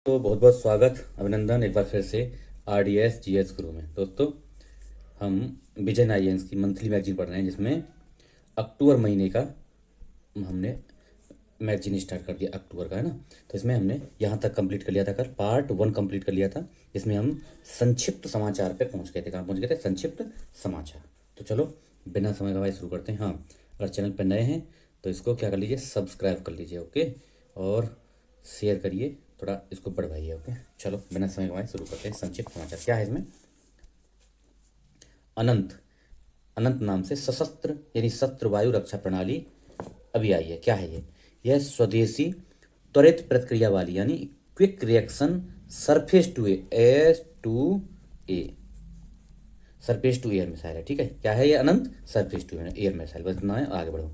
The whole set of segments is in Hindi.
तो बहुत बहुत स्वागत अभिनंदन एक बार फिर से RDS GS गुरु में। दोस्तों, हम विजन आइएंस की मंथली मैगजीन पढ़ रहे हैं, जिसमें अक्टूबर महीने का हमने मैगजीन स्टार्ट कर दिया। अक्टूबर का है ना। तो इसमें हमने यहाँ तक कंप्लीट कर लिया था, कल पार्ट 1 कंप्लीट कर लिया था, जिसमें हम संक्षिप्त समाचार पे पहुँच गए थे। कहाँ पहुँच गए थे? संक्षिप्त समाचार। तो चलो बिना समय गवाए शुरू करते हैं। हाँ, अगर चैनल पर नए हैं तो इसको क्या कर लीजिए, सब्सक्राइब कर लीजिए। ओके, और शेयर करिए, थोड़ा इसको बढ़वाइए। ओके, चलो बिना समय गवाए शुरू करते हैं। संक्षिप्त समाचार क्या है इसमें? अनंत अनंत नाम से सशस्त्र यानी शस्त्र वायु रक्षा प्रणाली अभी आई है। क्या है ये? यह स्वदेशी त्वरित प्रतिक्रिया वाली यानी quick reaction surface to a surface to air missile है। ठीक है, क्या है ये? Anant surface to air missile. बस इतना है, आगे बढ़ो।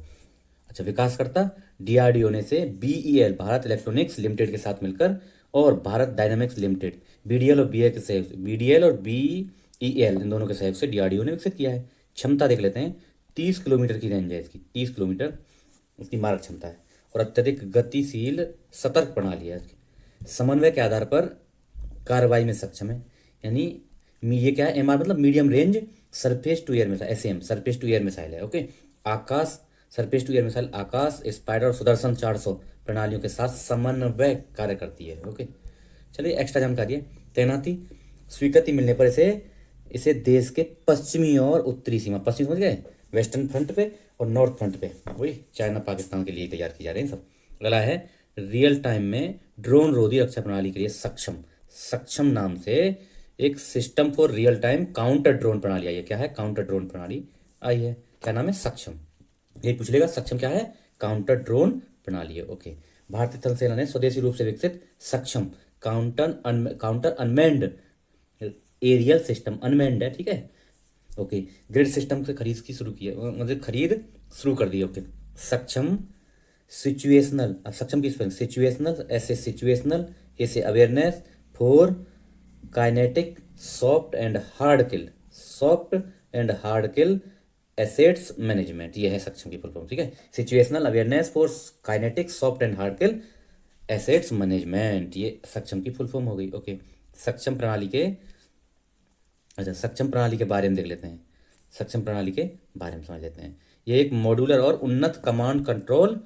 अच्छा, विकासकर्ता DRDO ने से BEL भारत इलेक्ट्रॉनिक्स लिमिटेड के साथ मिलकर और भारत डायनामिक्स लिमिटेड BDL और BA के सहयोग से, BDL और BEL इन दोनों के सहयोग से DRDO ने विकसित किया है। क्षमता देख लेते हैं। 30 किलोमीटर की रेंज है इसकी, 30 किलोमीटर इसकी मारक क्षमता है। और अत्यधिक गतिशील सतर्क प्रणाली है इसकी। समन्वय के आधार पर कार्रवाई में सक्षम है। यानी ये क्या है? MR मतलब medium range surface to air missile, SAM surface to air missile है। Okay, Akash surface to air missile Akash, spider और सुदर्शन 400 प्रणालियों के साथ समन्वय कार्य करती है। ओके, चलिए एक्स्ट्रा जानकारी है। तैनाती स्वीकृति मिलने पर इसे इसे देश के पश्चिमी और उत्तरी सीमा, पश्चिम समझ गए, वेस्टर्न फ्रंट पे और नॉर्थ फ्रंट पे, वही चाइना पाकिस्तान के लिए तैयार की जा रही है सब। अगला है रियल टाइम में ड्रोन रोधी रक्षा प्रणाली के लिए सक्षम। सक्षम नाम से एक system for real time counter drone प्रणाली आई है। क्या है? काउंटर ड्रोन प्रणाली आई है। क्या नाम है? सक्षम। ये पूछ लेगा सक्षम क्या है? काउंटर ड्रोन प्रणाली है। ओके, भारतीय थल सेना ने स्वदेशी रूप से विकसित सक्षम counter unmanned aerial system, unmanned है, ठीक है। ओके, ग्रिड सिस्टम से खरीद की शुरू की है, मतलब खरीद शुरू कर दी है। ओके, सक्षम सिचुएशनल, अब सक्षम की स्पेलिंग सिचुएशनल, ऐसे सिचुएशनल, ऐसे awareness for kinetic soft and hard kill assets management, ये है सक्षम की फुल फॉर्म। ठीक है, situational awareness for kinetic soft and hard kill assets management, ये सक्षम की फुल फॉर्म हो गई। ओके, सक्षम प्रणाली के अच्छा सक्षम प्रणाली के बारे में देख लेते हैं। सक्षम प्रणाली के बारे में समझ लेते हैं। ये एक मॉड्यूलर और उन्नत कमांड कंट्रोल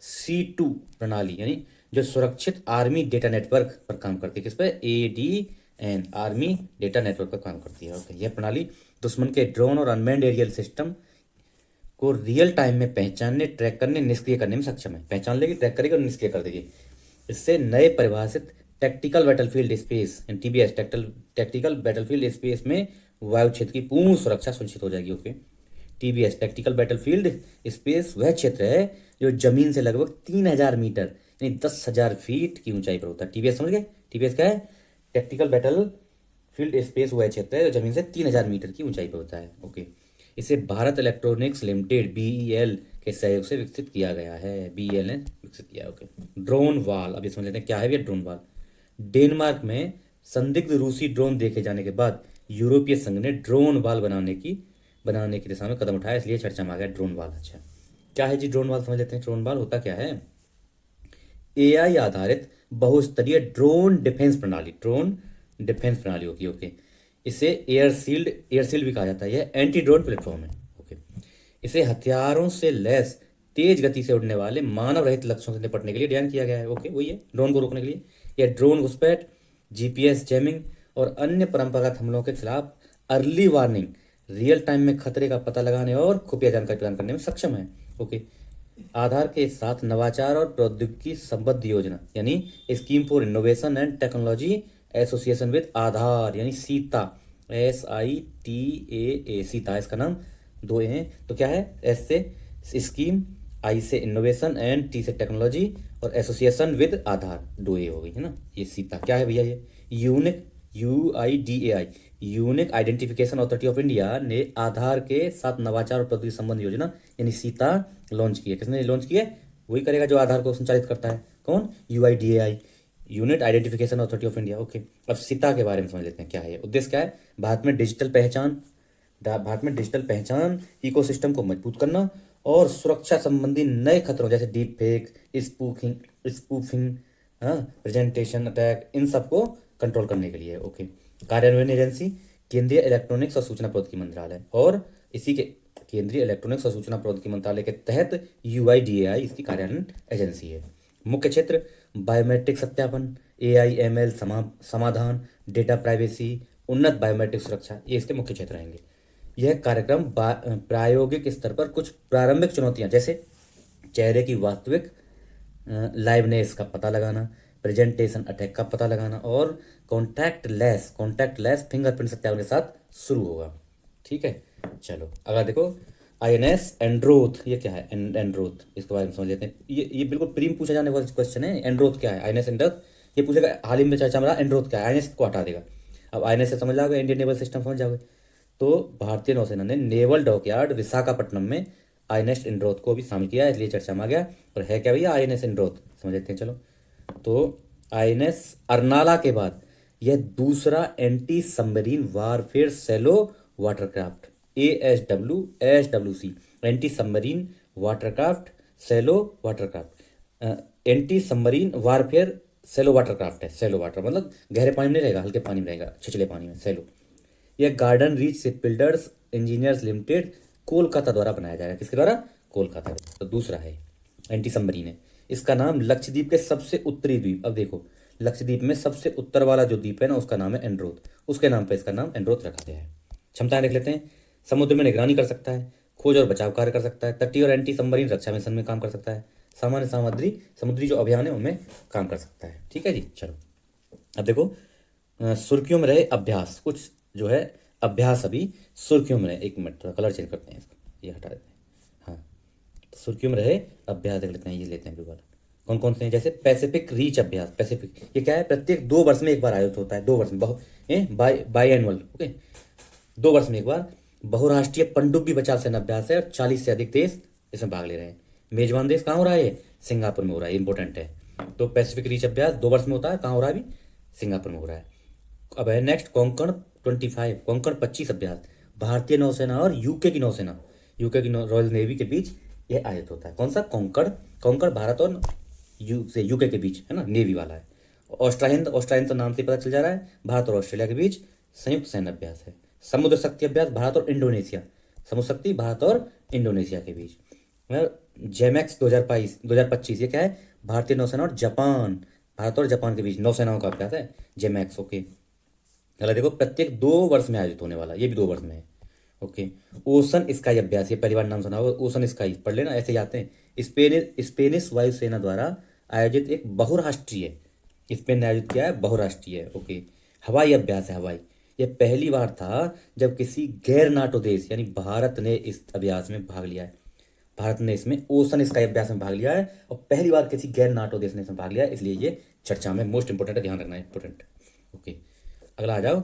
C2 प्रणाली, यानी जो सुरक्षित आर्मी डेटा नेटवर्क पर काम करती है। किस पर? ADN, आर्मी डेटा नेटवर्क पर काम करती है। ओके, यह प्रणाली दुश्मन के ड्रोन और अनमैन्ड एरियल सिस्टम को रियल टाइम में पहचानने, ट्रैक करने, निष्क्रिय करने में सक्षम है। पहचान लेगी, ट्रैक करेगी और निष्क्रिय कर देगी। इससे नए परिभाषित tactical battlefield space TBS tactical battlefield space में वायु क्षेत्र की पूर्ण सुरक्षा सुनिश्चित हो जाएगी। Okay, TBS tactical battlefield space वह क्षेत्र है जो जमीन से लगभग 3000 मीटर यानी 10,000 फीट की ऊंचाई पर होता है। TBS समझ गए? TBS क्या है? टैक्टिकल बैटल फील्ड स्पेस वह क्षेत्र है जो जमीन से 3000 मीटर की ऊंचाई पर होता है। ओके, इसे भारत इलेक्ट्रॉनिक्स लिमिटेड BEL के सहयोग से विकसित किया गया है। BEL ने विकसित किया है। ओके, ड्रोन वाल, अब ये समझ लेते हैं क्या है ये ड्रोन वाल। डेनमार्क में संदिग्ध रूसी ड्रोन देखे जाने के बाद यूरोपीय संघ ने ड्रोन वाल बनाने की दिशा में कदम उठाया, इसलिए चर्चा में आ गया ड्रोन वाल। अच्छा, क्या है जी ड्रोन वाल? समझ लेते हैं ड्रोन वाल होता क्या है। AI आधारित बहुस्तरीय ड्रोन डिफेंस प्रणाली होगी। ओके, इसे एयर शील्ड भी कहा जाता है। यह एंटी ड्रोन प्लेटफॉर्म है। ओके, इसे हथियारों से लैस तेज गति से उड़ने वाले मानव रहित लक्ष्यों से निपटने के लिए डिजाइन किया गया है। ओके, वही है ड्रोन को रोकने के लिए। यह ड्रोन घुसपैठ, GPS जैमिंग और अन्य परंपरागत हमलों के खिलाफ अर्ली वार्निंग, रियल टाइम में खतरे का पता लगाने और खुफिया जानकारी प्रदान करने में सक्षम है। ओके, आधार के साथ नवाचार और प्रौद्योगिकी संबद्ध योजना यानी scheme for innovation and technology association with Aadhaar यानी सीता, SITA, सीता, इसका नाम दो हैं। तो क्या है? S से स्कीम, I से इनोवेशन एंड T से टेक्नोलॉजी और एसोसिएशन विद आधार, 2A हो गई है ना। ये सीता क्या है भैया? ये unique UIDAI unique identification authority of India ने आधार के साथ नवाचार और प्रौद्योगिकी संबंध योजना यानी सीता लॉन्च की है। किसने लॉन्च की है? वही करेगा जो आधार को संचालित करता है। कौन? UIDAI unit identification authority of India. Okay, अब सीता के बारे में समझ लेते हैं क्या है। उद्देश्य क्या है? भारत में डिजिटल पहचान इकोसिस्टम को मजबूत करना और सुरक्षा संबंधी नए खतरों जैसे डीप फेक, स्पूफिंग हाँ, प्रेजेंटेशन अटैक, इन सबको कंट्रोल करने के लिए। ओके। कार्यान्वयन एजेंसी केंद्रीय इलेक्ट्रॉनिक्स और सूचना प्रौद्योगिकी मंत्रालय, और इसी के केंद्रीय इलेक्ट्रॉनिक्स और सूचना प्रौद्योगिकी मंत्रालय के तहत यूआईडीएआई इसकी कार्यान्वयन एजेंसी है। मुख्य क्षेत्र बायोमेट्रिक सत्यापन, एआईएमएल समाधान, डेटा प्राइवेसी, उन्नत बायोमेट्रिक सुरक्षा, ये इसके मुख्य क्षेत्र रहेंगे। यह कार्यक्रम प्रायोगिक स्तर पर कुछ प्रारंभिक चुनौतियां जैसे चेहरे की वास्तविक लाइवनेस का पता लगाना, प्रेजेंटेशन अटैक का पता लगाना, और कॉन्टैक्टलेस फिंगरप्रिंट सत्यापन के साथ शुरू होगा। ठीक है, चलो अगर देखो आईएनएस एंड्रोथ, ये क्या है एंड्रोथ, इसके बारे में समझ लेते हैं। ये बिल्कुल प्रीम पूछा जाने वाला क्वेश्चन है। एंड्रोथ क्या है, आईएनएस एंड्रोथ, ये पूछेगा हाल ही में चर्चा में रहा एंड्रोथ क्या है, आईएनएस को हटा देगा। अब आईएनएस से समझ जाओगे, इंडियन नेवल सिस्टम समझ जाओगे। तो भारतीय नौसेना ने नेवल डॉकयार्ड विशाखापट्टनम में आईएनएस एंड्रोथ को भी शामिल किया, इसलिए चर्चा में आ गया। और है क्या भैया आईएनएस एंड्रोथ, समझ लेते हैं चलो। तो आईएनएस अर्नाला के बाद यह दूसरा anti submarine warfare shallow watercraft, SWC, anti submarine watercraft shallow watercraft, anti submarine warfare shallow watercraft है। सेलो वाटर मतलब गहरे पानी में नहीं रहेगा, हल्के पानी में रहेगा, छिछले पानी में, सेलो। यह garden reach ship builders engineers limited Kolkata द्वारा बनाया जाएगा। किसके द्वारा, कोलकाता। तो दूसरा है एंटी सबमरीन है। इसका नाम लक्षद्वीप के सबसे उत्तरी द्वीप, अब देखो लक्षद्वीप में सबसे उत्तर वाला जो द्वीप है ना, उसका नाम है एंड्रोथ, उसके नाम पे इसका नाम एंड्रोथ रखा गया है। क्षमताएं देख लेते हैं। समुद्र में निगरानी कर सकता है, खोज और बचाव कार्य कर सकता है, तटीय और एंटी सबमरीन रक्षा मिशन में काम कर सकता है, सामान्य समुद्री जो अभियान है उनमें काम कर सकता है। ठीक है जी, चलो अब देखो सुर्खियों में रहे अभ्यास, कुछ जो है अभ्यास अभी सुर्खियों में रहे। एक मिनट थोड़ा कलर चेंज करते हैं इसका, ये हटा देते हैं। हाँ, तो सुर्खियों में रहे अभ्यास देख लेते हैं, ये लेते हैं बिल्कुल। कौन कौन से हैं, जैसे पैसिफिक रीच अभ्यास। पैसिफिक ये क्या है, प्रत्येक 2 वर्ष में एक बार आयोजित होता है, 2 वर्ष में बाई एनुअल। ओके, 2 वर्ष में एक बार बहुराष्ट्रीय पनडुब्बी बचाव सेना अभ्यास है, और 40 से अधिक देश इसमें भाग ले रहे हैं। मेजबान देश कहाँ हो रहा है, सिंगापुर में हो रहा है, इंपॉर्टेंट है। तो पैसिफिक रीच अभ्यास 2 वर्ष में होता है, कहाँ हो रहा है अभी, सिंगापुर में हो रहा है। अब है नेक्स्ट कोंकण 25, कोंकण 25 अभ्यास, भारतीय नौसेना और यूके की नौसेना, यूके की रॉयल नेवी के बीच यह आयोजित होता है। कौन सा, कोंकण, कोंकण भारत और यूके के बीच है ना, नेवी वाला है। ऑस्ट्रा तो नाम से पता चल जा रहा है, भारत और ऑस्ट्रेलिया के बीच संयुक्त सैन्य अभ्यास है। समुद्र शक्ति अभ्यास भारत और इंडोनेशिया, समुद्र शक्ति भारत और इंडोनेशिया के बीच। जेमैक्स 2025 ये क्या है, भारतीय नौसेना और जापान, भारत और जापान के बीच नौसेनाओं का अभ्यास है, जेमैक्स। ओके, चलो देखो प्रत्येक 2 वर्ष में आयोजित होने वाला, ये भी 2 वर्ष में है। ओके, ओशन स्काई अभ्यास, ये पहली बार नाम सुना होगा, ओशन स्काई पढ़ लेना, ऐसे जाते हैं। स्पेनिश वायुसेना द्वारा आयोजित एक बहुराष्ट्रीय, स्पेन ने आयोजित किया है बहुराष्ट्रीय। ओके, हवाई अभ्यास है, हवाई। यह पहली बार था जब किसी गैर नाटो देश यानी भारत ने इस अभ्यास में भाग लिया है। भारत ने इसमें ओशन स्काई अभ्यास में भाग लिया है, और पहली बार किसी गैर नाटो देश ने इसमें भाग लिया है, इसलिए ये चर्चा में मोस्ट इंपोर्टेंट है, ध्यान रखना है, इंपोर्टेंट। ओके, अगला आ जाओ,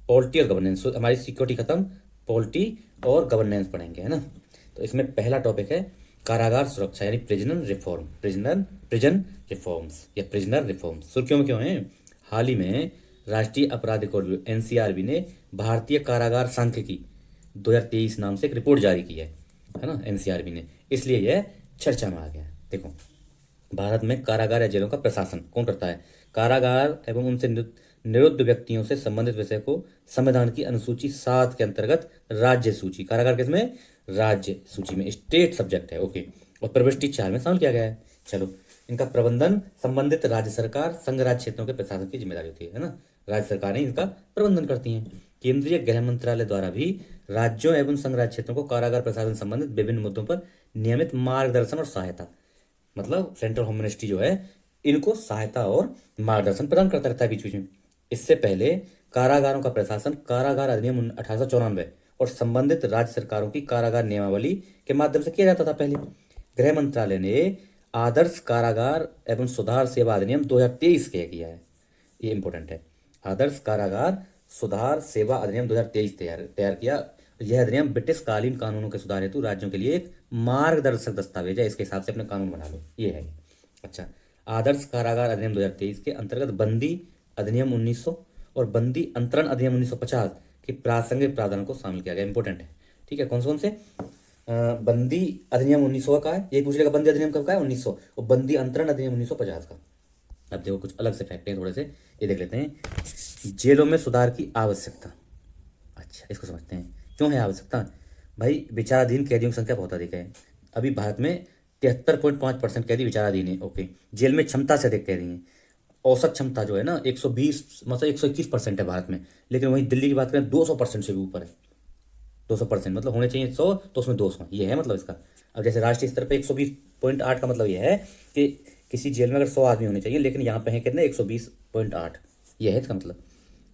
पॉलिटी और गवर्नेंस। हमारी सिक्योरिटी खत्म, पॉलिटी और गवर्नेंस पढ़ेंगे, है ना। तो इसमें पहला टॉपिक है कारागार सुरक्षा यानी प्रिजन रिफॉर्म्स या प्रिजनर रिफॉर्म्स। सुर्खियों में क्यों है, हाल ही में राष्ट्रीय आपराधिक और एनसीआरबी ने भारतीय कारागार सांख्यिकी 2023 नाम से एक रिपोर्ट जारी की है ना, एनसीआरबी ने, इसलिए यह चर्चा में आ गया। देखो भारत में कारागार या जेलों का प्रशासन कौन करता है, कारागार एवं उनसे निरुद्ध व्यक्तियों से संबंधित विषय को संविधान की अनुसूची 7 के अंतर्गत राज्य सूची, कारागार किसमें, राज्य सूची में, स्टेट सब्जेक्ट है। ओके, और प्रविष्टि 4 में शामिल किया गया है। चलो, इनका प्रबंधन संबंधित राज्य सरकार संघ राज्य क्षेत्रों के प्रशासन की जिम्मेदारी होती है ना, राज्य सरकारें इनका प्रबंधन करती हैं। केंद्रीय गृह मंत्रालय द्वारा भी राज्यों एवं संघ राज्य क्षेत्रों को कारागार प्रशासन संबंधित विभिन्न मुद्दों पर नियमित मार्गदर्शन और सहायता, मतलब सेंट्रल होम मिनिस्ट्री जो है इनको सहायता और मार्गदर्शन प्रदान करता रहता है बीच बीच में। इससे पहले कारागारों का प्रशासन कारागार अधिनियम 1894 और संबंधित राज्य सरकारों की कारागार नियमावली के माध्यम से किया जाता था। पहले गृह मंत्रालय ने आदर्श कारागार एवं सुधार सेवा अधिनियम 2023 के किया है, ये इंपॉर्टेंट है। आदर्श कारागार सुधार सेवा अधिनियम 2023 तैयार किया। यह अधिनियम ब्रिटिश कालीन कानूनों के सुधार हेतु राज्यों के लिए एक मार्गदर्शक दस्तावेज है, इसके हिसाब से अपने कानून बना लो, ये है। अच्छा, आदर्श कारागार अधिनियम 2023 के अंतर्गत बंदी अधिनियम 1900 और बंदी अंतरण अधिनियम 1950 के प्रासंगिक प्रावधानों को शामिल किया गया, इंपॉर्टेंट है। ठीक है, कौन से बंदी अधिनियम 1900 का है, ये पूछ लेगा बंदी अधिनियम कब का है, 1900, और बंदी अंतरण अधिनियम 1950 का। अब देखो कुछ अलग से फैक्ट हैं थोड़े से, ये देख लेते हैं। जेलों में सुधार की आवश्यकता। अच्छा, इसको समझते हैं क्यों है आवश्यकता। भाई विचाराधीन कैदियों की संख्या बहुत अधिक है। अभी भारत में 73.5% कैदी विचाराधीन है। ओके, जेल में क्षमता से अधिक कैदी हैं। औसत क्षमता जो है ना 120 मतलब 121% है भारत में, लेकिन वहीं दिल्ली की बात करें 200% से भी ऊपर है। 200% मतलब होने चाहिए 100, तो उसमें 200, ये है मतलब इसका। अब जैसे राष्ट्रीय स्तर पे 120.8 का मतलब ये है कि किसी जेल में अगर 100 आदमी होने चाहिए, लेकिन यहाँ पे है कितने 120.8, ये है इसका मतलब।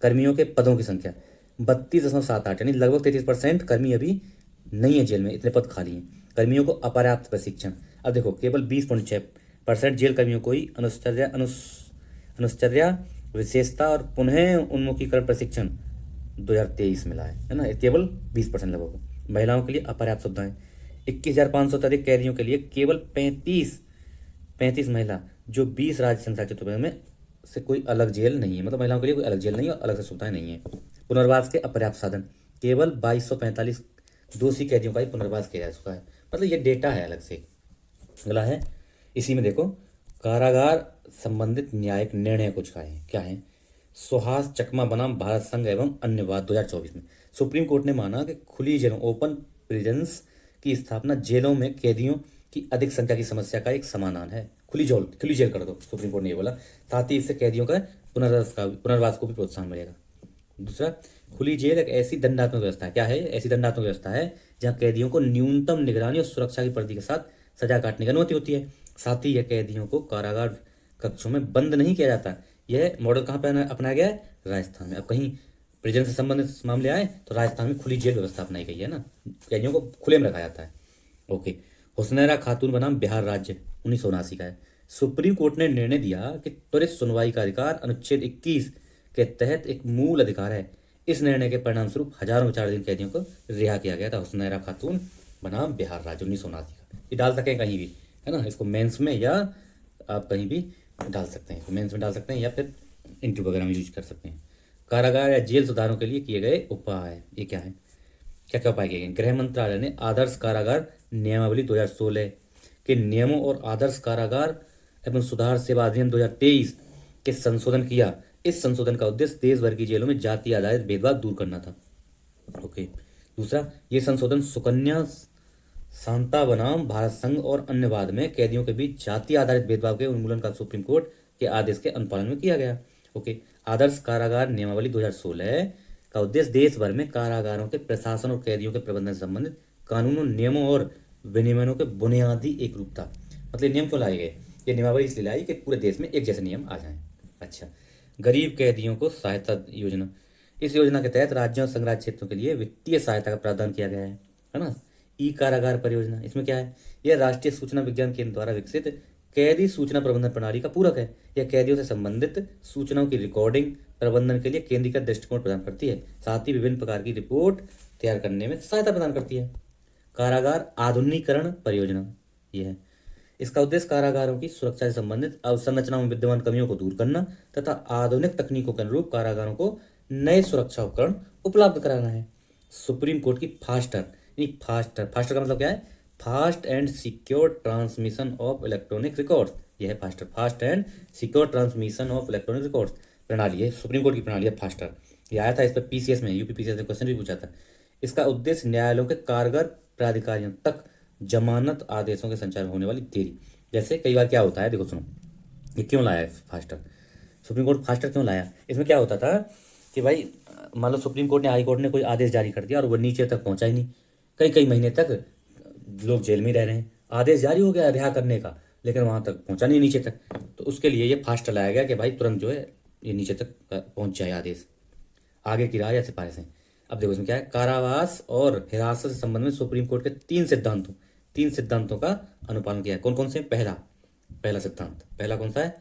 कर्मियों के पदों की संख्या 32.78, यानी लगभग 33% कर्मी अभी नहीं है जेल में, इतने पद खाली हैं। कर्मियों को अपर्याप्त प्रशिक्षण। अब देखो केवल 20.6% जेल कर्मियों को ही अनुश्चर्या विशेषता और पुनः उन्मुखीकरण प्रशिक्षण 2023 मिला है ना, केवल 20% लोगों को। महिलाओं के लिए अपर्याप्त सुविधाएं, 21,500 से अधिक कैदियों के लिए केवल 35 महिला, जो 20 राज्य संचालित प्रदेश में से कोई अलग जेल नहीं है, मतलब महिलाओं के लिए कोई अलग जेल नहीं है और अलग से सुविधाएं नहीं है। पुनर्वास के अपर्याप्त साधन, केवल 2245 दोषी कैदियों का ही पुनर्वास किया जा चुका है, मतलब ये डेटा है अलग से। अगला है इसी में देखो, कारागार संबंधित न्यायिक निर्णय कुछ का है, क्या है। सुहास चकमा बनाम भारत संघ एवं अन्य वाद 2024 में सुप्रीम कोर्ट ने माना कि खुली जेलों ओपन प्रिजन्स की स्थापना जेलों में कैदियों की अधिक संख्या की समस्या का एक समाधान है। खुली जेल कर दो, सुप्रीम कोर्ट ने ये बोला। साथ ही इससे कैदियों का पुनर्वास को भी प्रोत्साहन मिलेगा। दूसरा, खुली जेल एक ऐसी दंडात्मक व्यवस्था है, क्या है, ऐसी दंडात्मक व्यवस्था है जहां कैदियों को न्यूनतम निगरानी और सुरक्षा की परिधि के साथ सजा काटने की अनुमति होती है। साथ ही यह कैदियों को कारागार कक्षों में बंद नहीं किया जाता। यह मॉडल कहाँ पर अपनाया गया है, राजस्थान में। अब कहीं प्रिजन से संबंधित मामले आए तो राजस्थान में खुली जेल व्यवस्था अपनाई गई है ना, कैदियों को खुले में रखा जाता है। ओके, हुसनैरा खातून बनाम बिहार राज्य 1979 का है। सुप्रीम कोर्ट ने निर्णय दिया कि त्वरित सुनवाई का अधिकार अनुच्छेद 21 के तहत एक मूल अधिकार है। इस निर्णय के परिणाम स्वरूप हजारों विचाराधीन कैदियों को रिहा किया गया था। हुसनैरा खातून बनाम बिहार राज्य 1979 का, ये डाल सकें कहीं भी, है ना, इसको मेंस में या आप कहीं भी डाल सकते हैं, मेंस में डाल सकते हैं या फिर इंटरव्यू वगैरह में यूज कर सकते हैं। कारागार या जेल सुधारों के लिए किए गए उपाय, ये क्या है, क्या क्या उपाय किए गए। गृह मंत्रालय ने आदर्श कारागार नियमावली 2016 के नियमों और आदर्श कारागार एवं सुधार सेवा अधिनियम 2023 के संशोधन किया। इस संशोधन का उद्देश्य देश भर की जेलों में जाति आधारित भेदभाव दूर करना था। ओके, दूसरा, ये संशोधन सुकन्या सांता बनाम भारत संघ और अन्य वाद में कैदियों के बीच जाति आधारित भेदभाव के उन्मूलन का सुप्रीम कोर्ट के आदेश के अनुपालन में किया गया। ओके, आदर्श कारागार नियमावली 2016 का उद्देश्य देश भर में कारागारों के प्रशासन और कैदियों के प्रबंधन से संबंधित कानूनों, नियमों और विनियमों के बुनियादी एक रूपता। मतलब नियम क्यों लाए गए, ये नियमावली इसलिए लाई कि पूरे देश में एक जैसे नियम आ जाएं। अच्छा, गरीब कैदियों को सहायता योजना, इस योजना के तहत राज्यों और संघ राज्य क्षेत्रों के लिए वित्तीय सहायता का प्रावधान किया गया है ना। ई कारागार परियोजना, इसमें क्या है, यह राष्ट्रीय सूचना विज्ञान केंद्र द्वारा विकसित कैदी सूचना प्रबंधन प्रणाली का पूरक है। यह कैदियों से संबंधित सूचनाओं की रिकॉर्डिंग प्रबंधन के लिए केंद्रीकृत दृष्टिकोण प्रदान करती है। साथ ही विभिन्न प्रकार की रिपोर्ट तैयार करने में सहायता प्रदान करती है। कारागार आधुनिकीकरण परियोजना, यह है, इसका उद्देश्य कारागारों की सुरक्षा से संबंधित अवसंरचना में विद्यमान कमियों को दूर करना तथा आधुनिक तकनीकों के अनुरूप कारागारों को नए सुरक्षा उपकरण उपलब्ध कराना है। सुप्रीम कोर्ट की फास्टर का मतलब क्या है, fast and secure transmission of electronic records. यह है fast and secure transmission of electronic records प्रणाली है, सुप्रीम कोर्ट की प्रणाली है फास्टर। ये आया था इस पर पीसीएस में, यूपी पीसीएस में क्वेश्चन भी पूछा था। इसका उद्देश्य न्यायालयों के कारगर प्राधिकारियों तक जमानत आदेशों के संचालन होने वाली देरी, जैसे कई बार क्या होता है, देखो सुनो, ये क्यों लाया है फास्टर, सुप्रीम कोर्ट फास्टर क्यों लाया। इसमें क्या होता था कि भाई मान लो सुप्रीम कोर्ट ने, हाई कोर्ट ने कोई आदेश जारी कर दिया और वो नीचे तक पहुंचा ही नहीं, कई कई महीने तक लोग जेल में रह रहे हैं, आदेश जारी हो गया रिहा करने का, लेकिन वहां तक पहुंचा नहीं नीचे तक। तो उसके लिए ये फास्ट लाया गया कि भाई तुरंत जो है ये नीचे तक पहुंच जाए आदेश, आगे की राह या सिफारिशें। अब देखो इसमें क्या है, कारावास और हिरासत से संबंध में सुप्रीम कोर्ट के तीन सिद्धांतों का अनुपालन किया है। कौन कौन से, पहला सिद्धांत, पहला कौन सा है,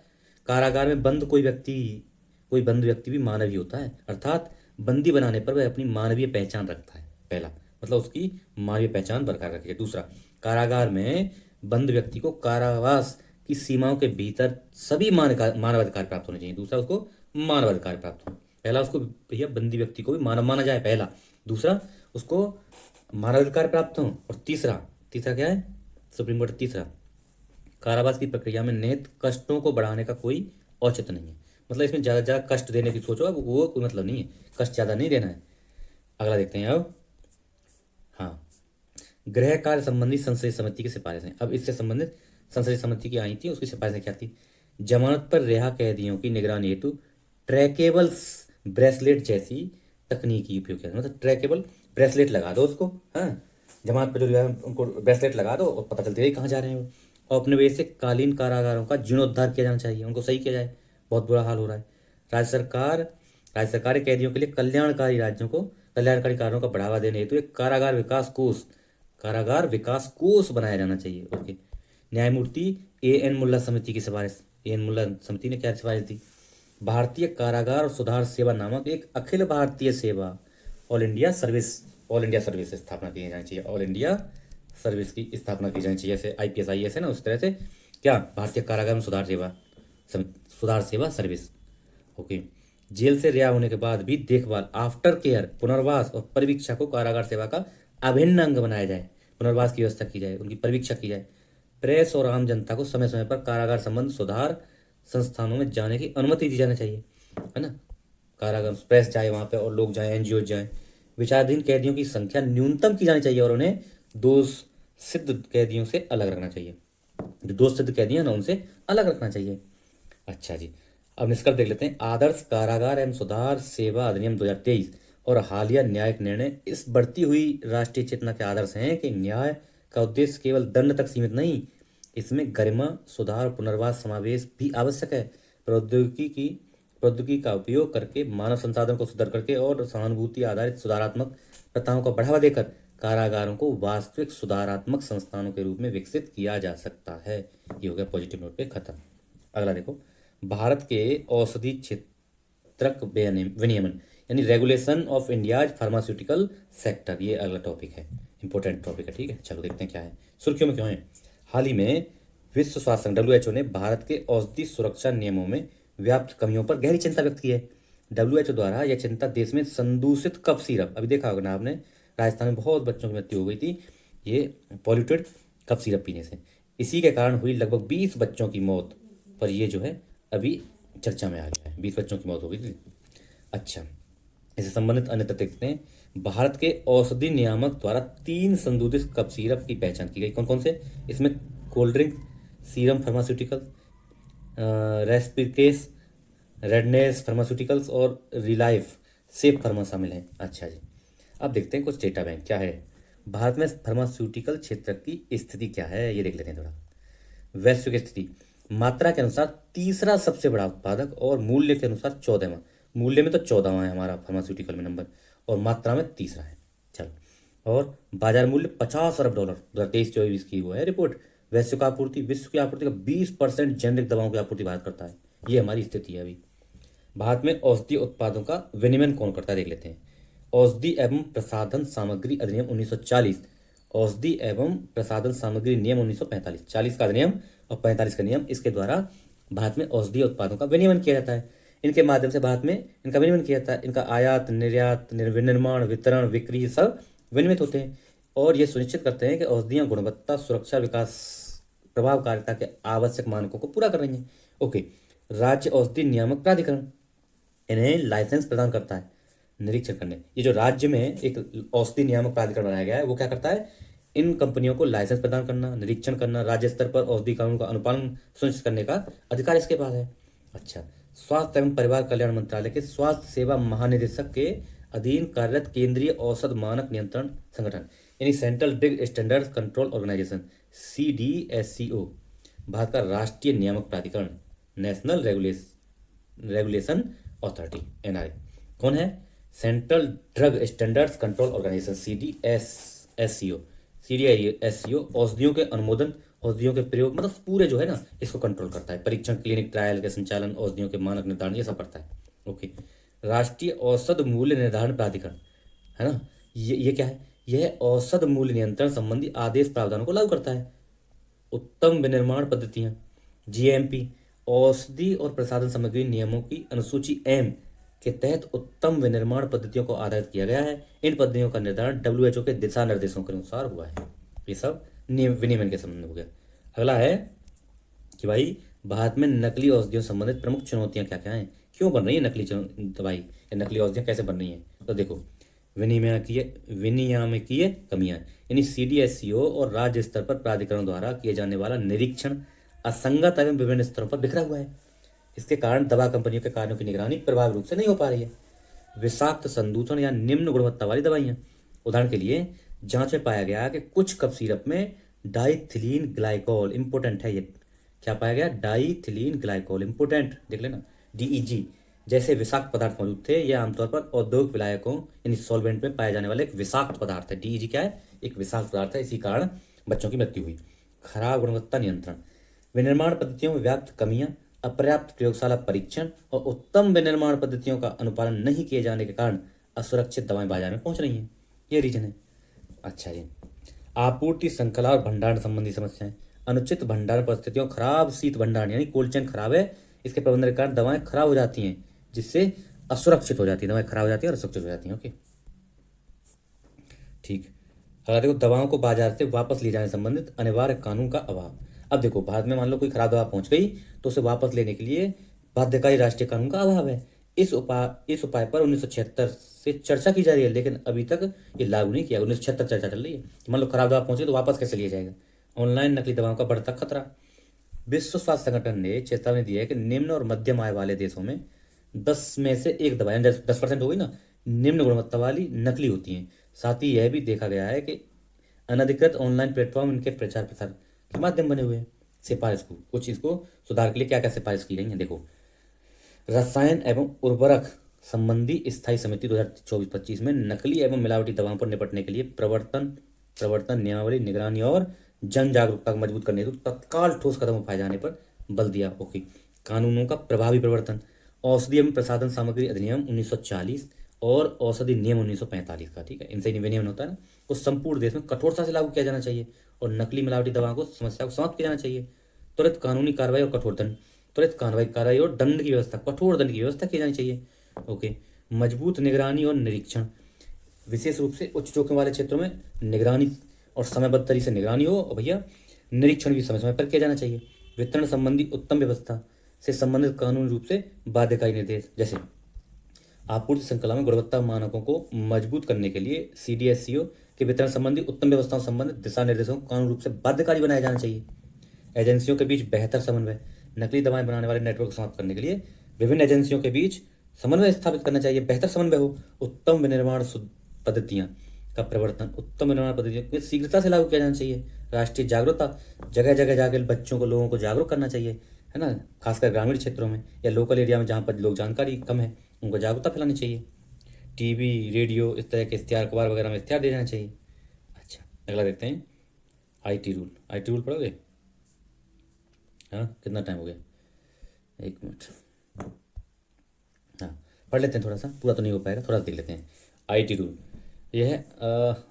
कारागार में बंद कोई बंद व्यक्ति भी मानवीय होता है, अर्थात बंदी बनाने पर वह अपनी मानवीय पहचान रखता है, पहला, मतलब उसकी मानवीय पहचान बरकरार रखेगा। दूसरा, कारागार में बंद व्यक्ति को कारावास की सीमाओं के भीतर सभी मानवाधिकार प्राप्त होने चाहिए। दूसरा, उसको मानवाधिकार प्राप्त हो, पहला उसको भैया बंदी व्यक्ति को भी मानव माना जाए, पहला। दूसरा, उसको मानवाधिकार प्राप्त हो, और तीसरा क्या है, सुप्रीम कोर्ट तीसरा, कारावास की प्रक्रिया में निहित कष्टों को बढ़ाने का कोई औचित्य नहीं है। मतलब इसमें ज़्यादा ज़्यादा कष्ट देने की सोचो, अब वो कोई मतलब नहीं है, कष्ट ज़्यादा नहीं देना है। अगला देखते हैं अब। हाँ, गृह कार्य संबंधी संसदीय समिति की सिफारिशें। अब इससे संबंधित संसदीय समिति की आई थी, उसकी सिफारिशें क्या थी? जमानत पर रिहा कैदियों की निगरानी हेतु ट्रैकेबल ब्रेसलेट जैसी तकनीकी उपयोग किया, मतलब ट्रैकेबल ब्रेसलेट लगा दो उसको। हाँ, जमानत पर जो रिहा है, उनको ब्रेसलेट लगा दो और पता चलती है कहाँ जा रहे हैं वो। और अपने वजह से कालीन कारागारों का जीर्णोद्धार किया जाना चाहिए, उनको सही किया जाए, बहुत बुरा हाल हो रहा है। राज्य सरकार राज्य सरकार कैदियों के लिए कल्याणकारी कार्यों का बढ़ावा देने हेतु एक कारागार विकास कोष बनाया जाना चाहिए। ओके। न्यायमूर्ति एएन मुल्ला समिति की सिफारिश। एएन मुल्ला समिति ने क्या सिफारिश दी? भारतीय कारागार और सुधार सेवा नामक एक अखिल भारतीय सेवा ऑल इंडिया सर्विस की स्थापना की जानी चाहिए। ऑल इंडिया सर्विस की स्थापना की जानी चाहिए, जैसे आईपीएस आईएएस है ना, उस तरह से क्या भारतीय कारागार में सुधार सेवा सर्विस। ओके। जेल से रिहा होने के बाद भी देखभाल, आफ्टर केयर, पुनर्वास और परिवीक्षा को कारागार सेवा का अभिन्न अंग बनाया जाए। पुनर्वास की व्यवस्था की जाए, उनकी परिवीक्षा की जाए। प्रेस और आम जनता को समय समय पर कारागार संबंध सुधार संस्थानों में जाने की अनुमति दी जानी चाहिए, है ना। कारागार प्रेस जाए वहाँ पे और लोग जाएं, एनजीओ जाएं। विचाराधीन कैदियों की संख्या न्यूनतम की जानी चाहिए और उन्हें दोष सिद्ध कैदियों से अलग रखना चाहिए। जो दोष सिद्ध कैदी हैं ना, उनसे अलग रखना चाहिए। अच्छा जी, अब निष्कर्ष देख लेते हैं। आदर्श कारागार एवं सुधार सेवा अधिनियम 2023 और हालिया न्यायिक निर्णय इस बढ़ती हुई राष्ट्रीय चेतना के आदर्श हैं कि न्याय का उद्देश्य केवल दंड तक सीमित नहीं, इसमें गरिमा, सुधार, पुनर्वास समावेश भी आवश्यक है। प्रौद्योगिकी का उपयोग करके, मानव संसाधन को सुधार करके और सहानुभूति आधारित सुधारात्मक प्रथाओं को बढ़ावा देकर कारागारों को वास्तविक सुधारात्मक संस्थानों के रूप में विकसित किया जा सकता है। ये हो गया पॉजिटिव नोट पे खत्म। अगला देखो, भारत के औषधि क्षेत्रक विनियमन यानी regulation of India's pharmaceutical sector, ये अगला टॉपिक है, इंपॉर्टेंट टॉपिक है। ठीक है, चलो देखते हैं क्या है, सुर्खियों में क्यों है। हाल ही में विश्व स्वास्थ्य संगठन डब्ल्यूएचओ ने भारत के औषधि सुरक्षा नियमों में व्याप्त कमियों पर गहरी चिंता व्यक्त की है। डब्ल्यूएचओ द्वारा यह चिंता देश में संदूषित कफ सिरप, अभी देखा होगा ना आपने, राजस्थान में बहुत बच्चों की मृत्यु हो गई थी ये पॉल्यूटेड कफ सिरप पीने से। इसी के कारण हुई लगभग 20 बच्चों की मौत पर ये जो है अभी चर्चा में आ गया है। 20 बच्चों की मौत हो गई थी। अच्छा, इससे संबंधित अन्य तथ्य देखते हैं। भारत के औषधि नियामक द्वारा 3 संशोधित कफ सिरप की पहचान की गई। कौन कौन से? इसमें कोल्ड ड्रिंक, सीरम फार्मास्यूटिकल, रेस्पिकेस, रेडनेस फार्मास्यूटिकल्स और रिलाइफ सेफ फार्मा शामिल हैं। अच्छा जी, अब देखते हैं कुछ डेटा बैंक क्या है। भारत में फार्मास्यूटिकल क्षेत्र की स्थिति क्या है, ये देख लेते हैं थोड़ा। वैश्विक स्थिति, मात्रा के अनुसार तीसरा सबसे बड़ा उत्पादक और मूल्य के अनुसार 14वां। मूल्य में तो 14वां है हमारा फार्मास्यूटिकल में नंबर, और मात्रा में तीसरा है। चलो, और बाजार मूल्य $50 अरब 2023-24 की वो है रिपोर्ट। वैश्विक आपूर्ति, विश्व की आपूर्ति का 20% जेनरिक दवाओं की आपूर्ति भारत करता है। ये हमारी स्थिति है अभी। भारत में औषधीय उत्पादों का विनियमन कौन करता है, देख लेते हैं। औषधि एवं प्रसाधन सामग्री अधिनियम 1940, औषधि एवं प्रसाधन सामग्री नियम 1945, 40 का अधिनियम और 45 का नियम, इसके द्वारा भारत में औषधीय उत्पादों का विनियमन किया जाता है। इनके माध्यम से भारत में इनका विनियमन किया जाता है। इनका आयात, निर्यात, विनिर्माण, वितरण, बिक्री सब विनियमित होते हैं और ये सुनिश्चित करते हैं कि औषधियाँ गुणवत्ता, सुरक्षा, विकास, प्रभावकारिता के आवश्यक मानकों को पूरा कर रही हैं। ओके। राज्य औषधि नियामक प्राधिकरण इन्हें लाइसेंस प्रदान करता है निरीक्षण करने। ये जो राज्य में एक औषधि नियामक प्राधिकरण बनाया गया है, वो क्या करता है? इन कंपनियों को लाइसेंस प्रदान करना, निरीक्षण करना, राज्य स्तर पर औषधि कानून का अनुपालन सुनिश्चित करने का अधिकार इसके पास है। अच्छा, स्वास्थ्य एवं परिवार कल्याण मंत्रालय के स्वास्थ्य सेवा महानिदेशक के अधीन कार्यरत केंद्रीय औषध मानक नियंत्रण संगठन यानी central drug standard control organisation CDSCO, Bharat का राष्ट्रीय नियामक प्राधिकरण, नेशनल रेगुलेशन अथॉरिटी NRA। कौन है? Central drug standards control organisation CDSCO औषधियों के अनुमोदन, औषधियों के प्रयोग, मतलब पूरे जो है ना, इसको कंट्रोल करता है। परीक्षण, क्लिनिक ट्रायल के संचालन, औषधियों के मानक निर्धारण, ये सब करता है। ओके। राष्ट्रीय औषध मूल्य निर्धारण प्राधिकरण, है ना, ये क्या है? यह औषध मूल्य नियंत्रण संबंधी आदेश प्रावधानों को लागू करता है। उत्तम विनिर्माण पद्धतियां GMP, औषधि और प्रसाधन सामग्री नियमों की अनुसूची M के तहत उत्तम विनिर्माण पद्धतियों को आधारित किया गया है। इन पद्धतियों का निर्धारण WHO के दिशा निर्देशों के अनुसार हुआ है। ये सब नियम विनियमन के संबंध में हो गया। अगला है कि भाई भारत में नकली औषधियों से संबंधित प्रमुख चुनौतियां क्या क्या हैं, क्यों बन रही है नकली दवाई या नकली औषधियां कैसे बन रही हैं? तो देखो, विनियामकीय कमियां, यानी सीडीएसईओ और राज्य स्तर पर प्राधिकरण द्वारा किए जाने वाला निरीक्षण असंगत एवं विभिन्न स्तरों पर बिखरा हुआ है। इसके कारण दवा कंपनियों के कार्यों की निगरानी प्रभावी रूप से नहीं हो पा रही है। विषाक्त संदूषण या निम्न गुणवत्ता वाली दवाइयाँ, उदाहरण के लिए जांच में पाया गया कि कुछ कफ सिरप में डाइथिलीन ग्लाइकोल इम्पोर्टेंट है। ये क्या पाया गया? डाइथिलीन ग्लाइकोल इम्पोर्टेंट, देख लेना, डीईजी जैसे विषाक्त पदार्थ मौजूद थे। यह आमतौर पर औद्योगिक विलायकों यानी सॉल्वेंट में पाया जाने वाला एक विषाक्त पदार्थ है। डीईजी क्या है? एक विषाक्त पदार्थ है। इसी कारण बच्चों की मृत्यु हुई। खराब गुणवत्ता नियंत्रण, विनिर्माण पद्धतियों में व्याप्त कमियां, अपर्याप्त प्रयोगशाला परीक्षण और उत्तम विनिर्माण पद्धतियों का अनुपालन नहीं किए जाने के कारण असुरक्षित दवाएं बाजार में पहुंच रही हैं। ये रीजन है। अच्छा जी, आपूर्ति श्रृंखला और भंडारण संबंधी समस्याएं, अनुचित भंडारण परिस्थितियों, खराब शीत भंडारण यानी कोल्ड चेन खराब है, इसके प्रबंधन के कारण दवाएं खराब हो जाती हैं, जिससे असुरक्षित हो जाती है, दवाएं खराब हो जाती है और असुरक्षित हो जाती हैं। ओके, ठीक। अगर देखो, दवाओं को बाजार से वापस ले जाने संबंधित अनिवार्य कानून का अभाव। अब देखो, भारत में मान लो कोई खराब दवा पहुंच गई तो उसे वापस लेने के लिए बाध्यकारी राष्ट्रीय कानून का अभाव है। इस उपाय पर 1976 से चर्चा की जा रही है, लेकिन अभी तक ये लागू नहीं किया। 1976 चर्चा चल रही है। मान लो खराब दवा पहुंची तो वापस कैसे लिया जाएगा? ऑनलाइन नकली दवाओं का बढ़ता खतरा, विश्व स्वास्थ्य संगठन ने चेतावनी दी है कि निम्न और मध्यम आय वाले देशों में 10 में से एक दवाएं, 10% हो गई ना, निम्न गुणवत्ता वाली नकली होती हैं। साथ ही यह भी देखा गया है कि अनधिकृत ऑनलाइन प्लेटफॉर्म इनके प्रचार प्रसार के माध्यम बने हुए हैं। सिफारिश को कुछ इसको सुधार के लिए क्या क्या सिफारिश की गई है, देखो। रसायन एवं उर्वरक संबंधी स्थायी समिति 2024-25 में नकली एवं मिलावटी दवाओं पर निपटने के लिए प्रवर्तन नियमावली, निगरानी और जन जागरूकता को मजबूत करने हेतु तत्काल ठोस कदम उठाए जाने पर बल दिया। ओके, कानूनों का प्रभावी प्रवर्तन, औषधि एवं प्रसाधन सामग्री अधिनियम 1940 और औषधि नियम 1945 का, ठीक है, इनसे विनियमन होता है ना, को संपूर्ण देश में कठोरता से लागू किया जाना चाहिए और नकली मिलावटी दवाओं को समस्या को समाप्त किया जाना चाहिए। त्वरित कानूनी कार्रवाई और कठोर दंड, त्वरित कार्रवाई और दंड की व्यवस्था, कठोर दंड की व्यवस्था की जानी चाहिए। ओके, मजबूत निगरानी और निरीक्षण, विशेष रूप से उच्च जोखिम वाले क्षेत्रों में निगरानी और समयबद्ध तरीके से निगरानी हो और भैया निरीक्षण भी समय समय पर किया जाना चाहिए। वितरण संबंधी उत्तम व्यवस्था से संबंधित कानूनी रूप से बाध्यकारी निर्देश, जैसे आपूर्ति श्रृंखला में गुणवत्ता मानकों को मजबूत करने के लिए सीडीएसईओ के वितरण संबंधी उत्तम व्यवस्थाओं संबंधित दिशा निर्देशों को कानूनी रूप से बाध्यकारी बनाया जाना चाहिए। एजेंसियों के बीच बेहतर समन्वय, नकली दवाएं बनाने वाले नेटवर्क को समाप्त करने के लिए विभिन्न एजेंसियों के बीच समन्वय स्थापित करना चाहिए, बेहतर समन्वय हो। उत्तम विनिर्माण पद्धतियां का प्रवर्तन, उत्तम विनिर्माण पद्धतियों को शीघ्रता से लागू किया जाना चाहिए। राष्ट्रीय जागरूकता, जगह जगह जाकर बच्चों को, लोगों को जागरूक करना चाहिए, है ना, खासकर ग्रामीण क्षेत्रों में या लोकल एरिया में जहाँ पर लोग जानकारी कम है, उनको जागरूकता फैलानी चाहिए। टीवी, रेडियो, इस तरह के इश्तिहार, अखबार वगैरह में इश्तिहार दिए जाना चाहिए। अच्छा, अगला देखते हैं, आईटी रूल पढ़ोगे? हाँ, कितना टाइम हो गया? 1 मिनट। हाँ, पढ़ लेते हैं थोड़ा सा, पूरा तो नहीं हो पाएगा, थोड़ा सा देख लेते हैं। आईटी रूल, यह है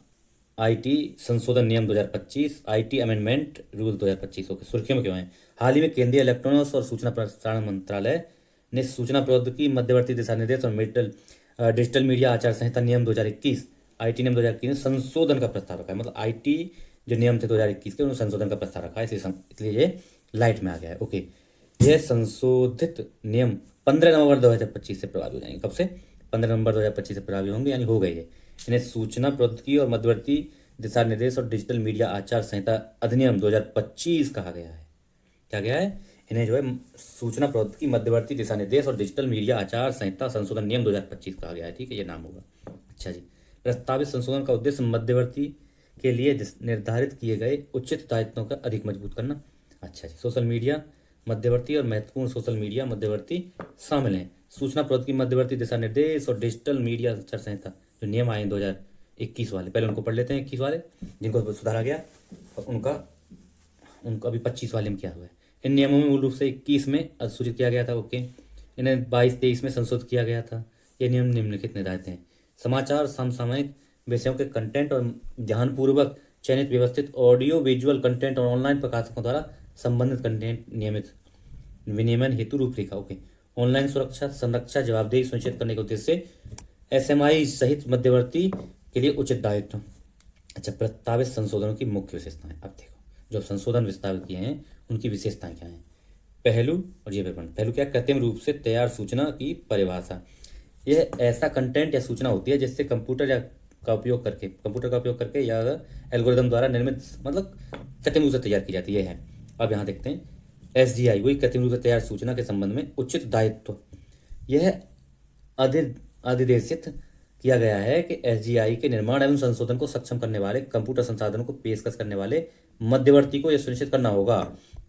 आईटी संशोधन नियम 2025, आईटी अमेंडमेंट रूल 2025। ओके, सुर्खियों में क्यों है? हाल ही में केंद्रीय इलेक्ट्रॉनिक्स और सूचना प्रसारण मंत्रालय ने सूचना प्रौद्योगिकी मध्यवर्ती दिशा निर्देश और डिजिटल मीडिया आचार संहिता नियम 2021, आईटी नियम 2021 में संशोधन का प्रस्ताव रखा है। मतलब आईटी जो नियम थे 2021 के, उन्होंने संशोधन का प्रस्ताव रखा है, इसलिए ये लाइट में आ गया है। ओके, यह संशोधित नियम 15 नवंबर 2025 से प्रभावी हो जाएंगे। कब से? 15 नवंबर 2025 से प्रभावी होंगे, यानी हो गई है। इन्हें सूचना प्रौद्योगिकी और मध्यवर्ती दिशा निर्देश और डिजिटल मीडिया आचार संहिता अधिनियम 2025 कहा गया है। क्या गया है? इन्हें जो है सूचना प्रौद्योगिकी मध्यवर्ती दिशा निर्देश और डिजिटल मीडिया आचार संहिता संशोधन नियम 2025 कहा गया है, ठीक है, ये नाम होगा। अच्छा जी, प्रस्तावित संशोधन का उद्देश्य मध्यवर्ती के लिए निर्धारित किए गए उचित दायित्वों का अधिक मजबूत करना। अच्छा जी, सोशल मीडिया मध्यवर्ती और महत्वपूर्ण सोशल मीडिया मध्यवर्ती शामिल हैं। सूचना प्रौद्योगिकी मध्यवर्ती दिशा निर्देश और डिजिटल मीडिया आचार संहिता जो नियम आए 2021 वाले, पहले उनको पढ़ लेते हैं, 21 वाले जिनको सुधारा गया, और उनको अभी 25 वाले में क्या हुआ है। इन नियमों में मूल रूप से 21 में अधिसूचित किया गया था। ओके, इन्हें 22-23 में संशोधित किया गया था। ये नियम निम्नलिखित निर्धारित हैं। समाचार समसामयिक विषयों के कंटेंट और ध्यानपूर्वक चयनित व्यवस्थित ऑडियो विजुअल कंटेंट और ऑनलाइन प्रकाशकों द्वारा संबंधित कंटेंट नियमित विनियमन हेतु रूपरेखा। ओके, ऑनलाइन सुरक्षा संरक्षा जवाबदेही सुनिश्चित करने के उद्देश्य से एसएमआई सहित मध्यवर्ती के लिए उचित दायित्व। अच्छा, प्रस्तावित संशोधनों की मुख्य विशेषताएं। अब देखो, जो संशोधन विस्तारित किए हैं उनकी विशेषताएं क्या हैं। पहलू और ये विवरण। पहलू क्या? कृत्रिम रूप से तैयार सूचना की परिभाषा। यह ऐसा कंटेंट या सूचना होती है जिससे कंप्यूटर का उपयोग करके या एल्गोरिदम द्वारा निर्मित, मतलब कृत्रिम रूप से तैयार की जाती है। अब यहाँ देखते हैं SGI, वही कृत्रिम रूप से तैयार सूचना के संबंध में उचित दायित्व। यह अधिदेशित किया गया है कि SGI के निर्माण एवं संशोधन को सक्षम करने वाले कंप्यूटर संसाधनों को पेशकश करने वाले मध्यवर्ती को यह सुनिश्चित करना होगा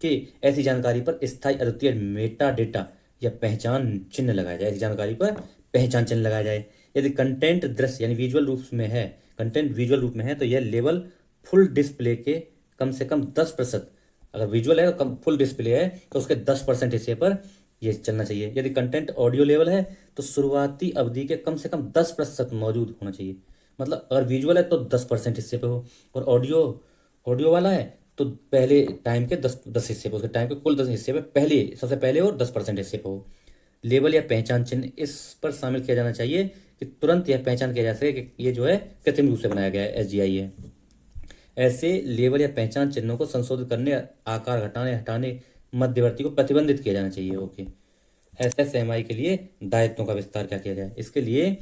कि ऐसी जानकारी पर स्थायी अद्वितीय मेटा डेटा या पहचान चिन्ह लगाया जाए। ऐसी जानकारी पर पहचान चिन्ह लगाया जाए। यदि कंटेंट दृश्य यानी विजुअल रूप में है, कंटेंट विजुअल रूप में है, तो यह लेवल फुल डिस्प्ले के कम से कम 10%, अगर विजुअल है तो फुल डिस्प्ले है तो उसके 10% हिस्से पर ये चलना चाहिए। यदि कंटेंट ऑडियो लेवल है तो शुरुआती अवधि के कम से कम 10% मौजूद होना चाहिए। मतलब अगर विजुअल है तो 10% हिस्से पे हो, और ऑडियो वाला है तो पहले टाइम के 10 हिस्से पे, उसके टाइम के कुल 10 हिस्से पे पहले, सबसे पहले और 10% हिस्से पे हो। लेबल या पहचान चिन्ह इस पर शामिल किया जाना चाहिए कि तुरंत यह पहचान किया जा सके कि ये जो है कृत्रिम रूप से बनाया गया है, SGI है। ऐसे लेबल या पहचान चिन्हों को संशोधित करने, आकार हटाने मध्यवर्ती को प्रतिबंधित किया जाना चाहिए। ओके। SSMI के लिए दायित्वों का विस्तार क्या किया जाए? इसके लिए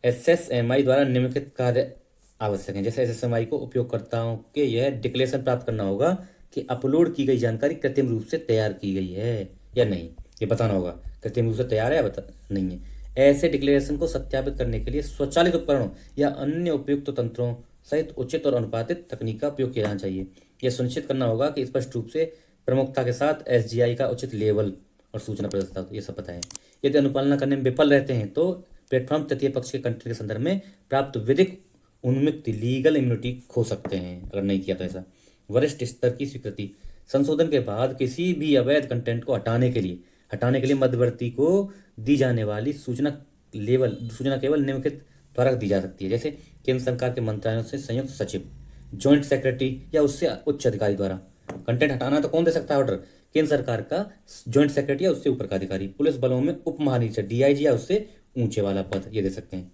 SSMI द्वारा निम्नलिखित कार्य आवश्यक हैं। जैसे SSMI को उपयोगकर्ताओं के यह डिक्लेरेशन प्राप्त करना होगा कि अपलोड की गई जानकारी कृत्रिम रूप से तैयार की गई है या नहीं, ये बताना होगा कृत्रिम रूप से तैयार है या नहीं है। ऐसे डिक्लेरेशन को सत्यापित करने के लिए स्वचालित उपकरणों या अन्य उपयुक्त तंत्रों सहित उचित और अनुपातित तकनीक का उपयोग किया जाना चाहिए। यह सुनिश्चित करना होगा कि स्पष्ट रूप से प्रमुखता के साथ SGI का उचित लेवल और सूचना प्रदाता, ये सब पता है। यदि अनुपालना करने में विफल रहते हैं तो प्लेटफॉर्म तृतीय पक्ष के कंटेंट के संदर्भ में प्राप्त विधिक उन्मुक्ति, लीगल इम्यूनिटी खो सकते हैं अगर नहीं किया तो ऐसा। वरिष्ठ स्तर की स्वीकृति। संशोधन के बाद किसी भी अवैध कंटेंट को हटाने के लिए मध्यवर्ती को दी जाने वाली सूचना केवल निम्नलिखित द्वारा दी जा सकती है। जैसे केंद्र सरकार के मंत्रालयों से संयुक्त सचिव, जॉइंट सेक्रेटरी या उससे उच्च अधिकारी द्वारा। कंटेंट हटाना तो कौन दे सकता है ऑर्डर? केंद्र सरकार का जॉइंट सेक्रेटरी या उससे ऊपर का अधिकारी। पुलिस बलों में उप महानिरीक्षक, DIG या उससे ऊंचे वाला पद, ये दे सकते हैं।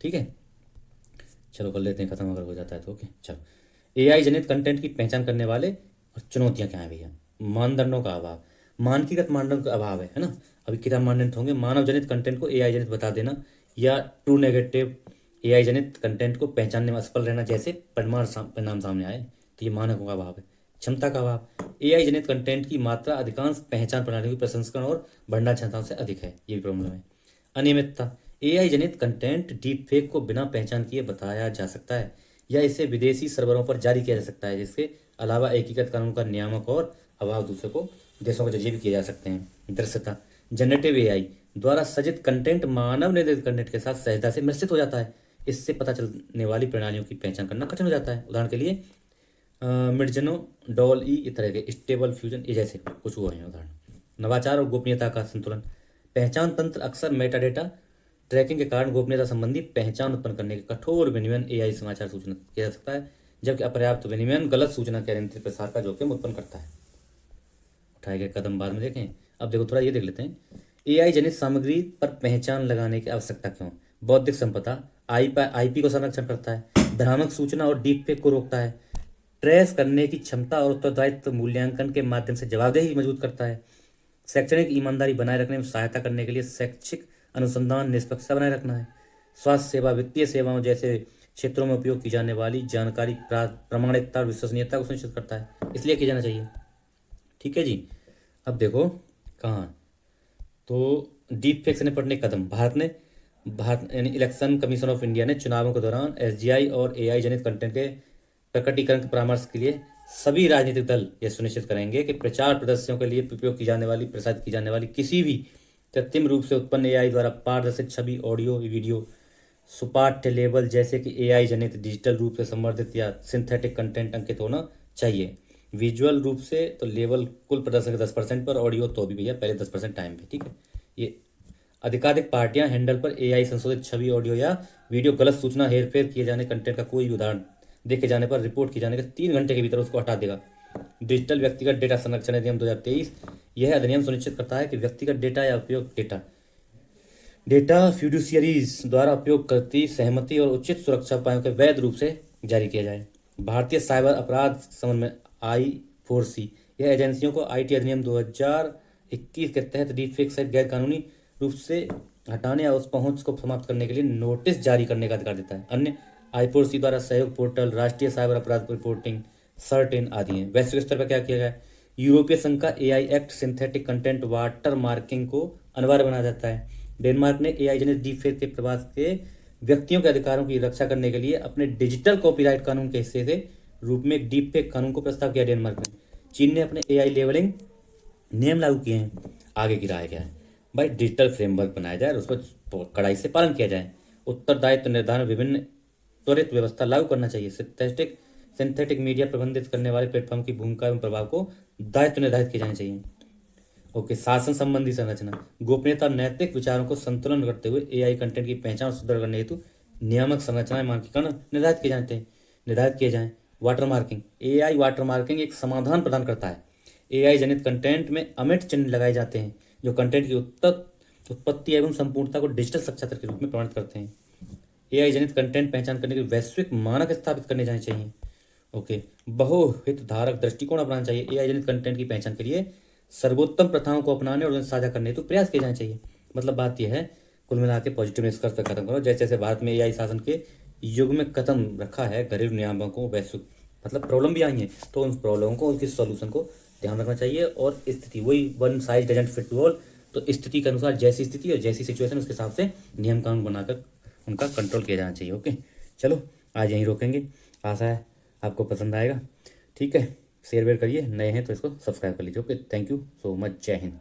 ठीक है, चलो कर लेते हैं खत्म अगर हो जाता है तो। ओके, चलो। AI जनित कंटेंट की पहचान करने वाले और चुनौतियां क्या है भैया? मानदंडों का अभाव, मानकीकृत मानदंड का अभाव है ना। अभी किताब मानदंड होंगे मानव जनित कंटेंट को AI जनित बता देना, या ट्रू नेगेटिव AI जनित कंटेंट को पहचानने में असफल रहना जैसे परिणाम सामने आए, तो ये मानकों का अभाव है। क्षमता का अभाव, AI जनित कंटेंट की मात्रा अधिकांश पहचान प्रणालियों की प्रसंस्करण और भंडार क्षमताओं से अधिक है, ये भी प्रॉब्लम है। अनियमितता, AI जनित कंटेंट डीप फेक को बिना पहचान किए बताया जा सकता है या इसे विदेशी सर्वरों पर जारी किया जा सकता है, जिसके अलावा एकीकृत कानून का नियामक और अभाव दूसरे को देशों के जरिए भी किए जा सकते हैं। दृश्यता, जनरेटिव AI द्वारा सजित कंटेंट मानव निर्मित कंटेंट के साथ सहजता से मिश्रित हो जाता है। इससे पता चलने वाली प्रणालियों की पहचान करना कठिन हो जाता है। उदाहरण के लिए मिडजनो, डॉल ई, इस तरह के स्टेबल फ्यूजन, ये जैसे कुछ हुआ है उदाहरण। नवाचार और गोपनीयता का संतुलन, पहचान तंत्र अक्सर मेटाडेटा ट्रैकिंग के कारण गोपनीयता संबंधी पहचान उत्पन्न करने के कठोर विनियमन AI समाचार सूचना किया जा सकता है, जबकि अपर्याप्त विनिमयन गलत सूचना के अनियंत्रित प्रसार का जोखिम उत्पन्न करता है। उठाए गए कदम बाद में देखें। अब देखो थोड़ा ये देख लेते हैं, AI जनित सामग्री पर पहचान लगाने की आवश्यकता क्यों? बौद्धिक संपदा, IP को संरक्षण करता है, भ्रामक सूचना और डीप फेक को रोकता है, ट्रेस करने की क्षमता और उत्तरदायित्व मूल्यांकन के माध्यम से जवाबदेही मजबूत करता है, शैक्षणिक ईमानदारी बनाए रखने में सहायता करने के लिए शैक्षिक अनुसंधान निष्पक्षता बनाए रखना है, स्वास्थ्य सेवा, वित्तीय सेवाओं जैसे क्षेत्रों में उपयोग की जाने वाली जानकारी प्रामाणिकता और विश्वसनीयता को सुनिश्चित करता है, इसलिए किया जाना चाहिए। ठीक है जी। अब देखो कहाँ, तो डीप फेक से निपटने के कदम। भारत यानी इलेक्शन कमीशन ऑफ इंडिया ने चुनावों के दौरान SGI और AI जनित कंटेंट के प्रकटीकरण के परामर्श के लिए सभी राजनीतिक दल यह सुनिश्चित करेंगे कि प्रचार प्रदर्शनों के लिए उपयोग की जाने वाली, प्रसारित की जाने वाली किसी भी कृत्रिम रूप से उत्पन्न AI द्वारा पारदर्शित छवि, ऑडियो, वीडियो, सुपाठ्य लेबल जैसे कि AI जनित डिजिटल रूप से संवर्धित या सिंथेटिक कंटेंट अंकित होना चाहिए। विजुअल रूप से तो लेबल कुल प्रदर्शन के 10% पर, ऑडियो तो भी भैया पहले 10% टाइम पे। ठीक है, ये अधिकाधिक पार्टियां हैंडल पर AI संशोधित छवि, ऑडियो या वीडियो गलत सूचना, हेरफेर किए जाने कंटेंट का कोई भी उदाहरण देखे जाने पर रिपोर्ट किए जाने के 3 घंटे के भीतर उसको हटा देगा। डिजिटल व्यक्तिगत डेटा संरक्षण अधिनियम 2023, यह अधिनियम सुनिश्चित करता है कि व्यक्तिगत डेटा या उपयोग डेटा फ्यूडिशियरीज द्वारा उपयोग करती सहमति और उचित सुरक्षा उपायों के वैध रूप से जारी किया जाए। भारतीय साइबर अपराध समन्वय I4C, यह एजेंसियों को IT अधिनियम 21 के तहत डीप फेक साइट गैर कानूनी रूप से हटाने या उस पहुंच को समाप्त करने के लिए नोटिस जारी करने का अधिकार देता है। अन्य IPOC द्वारा सहयोग पोर्टल, राष्ट्रीय साइबर अपराध रिपोर्टिंग, सर्टेन आदि हैं। वैश्विक स्तर पर क्या किया गया है? यूरोपीय संघ का AI act synthetic content water marking को अनिवार्य बना जाता है। डेनमार्क ने AI जनित डीप फेक के प्रभाव के व्यक्तियों के अधिकारों की रक्षा करने के लिए अपने डिजिटल कॉपीराइट कानून के हिस्से के रूप में एक डीप फेक कानून को प्रस्ताव किया डेनमार्क ने। चीन ने अपने AI लेवलिंग नियम लागू किए हैं। आगे की राय क्या है भाई? डिजिटल फ्रेमवर्क बनाया जाए और उस पर कड़ाई से पालन किया जाए। उत्तरदायित्व निर्धारण विभिन्न त्वरित व्यवस्था लागू करना चाहिए। सिंथेटिक मीडिया प्रबंधित करने वाले प्लेटफॉर्म की भूमिका एवं प्रभाव को दायित्व निर्धारित किए जाने चाहिए। ओके, शासन संबंधी संरचना, गोपनीयता और नैतिक विचारों को संतुलन करते हुए AI कंटेंट की पहचान और सुदृढ़ करने हेतु नियामक संरचनाएं मानकीकरण निर्धारित किए जाएं। Water marking, AI water marking एक समाधान प्रदान करता है। AI जनित कंटेंट में अमिट चिन्ह लगाए जाते हैं जो कंटेंट की उत्पत्ति एवं संपूर्णता को डिजिटल साक्षात्कार के रूप में प्रमाणित करते हैं। AI जनित कंटेंट पहचान करने के वैश्विक मानक स्थापित करने जाने चाहिए। ओके, बहुहितधारक दृष्टिकोण अपनाना चाहिए। AI जनित कंटेंट की पहचान के लिए सर्वोत्तम प्रथाओं को अपनाने और उन्हें साझा करने हेतु प्रयास किए जाने चाहिए। मतलब बात यह है, कुल मिला के पॉजिटिव निष्कर्ष पर खत्म करो। जैसे जैसे भारत में AI शासन के युग में कदम रखा है, घरेलू नियामकों वैश्विक मतलब प्रॉब्लम भी आई है, तो उन प्रॉब्लम को, उसके सॉल्यूशन को ध्यान रखना चाहिए। और स्थिति वही, one size doesn't fit to all, तो स्थिति के अनुसार जैसी स्थिति और जैसी सिचुएशन उसके हिसाब से नियम कानून बनाकर उनका कंट्रोल किया जाना चाहिए। ओके, चलो आज यहीं रोकेंगे। आशा है आपको पसंद आएगा। ठीक है, शेयर वेयर करिए, नए हैं तो इसको सब्सक्राइब कर लीजिए। Okay, thank you so much, जय हिंद।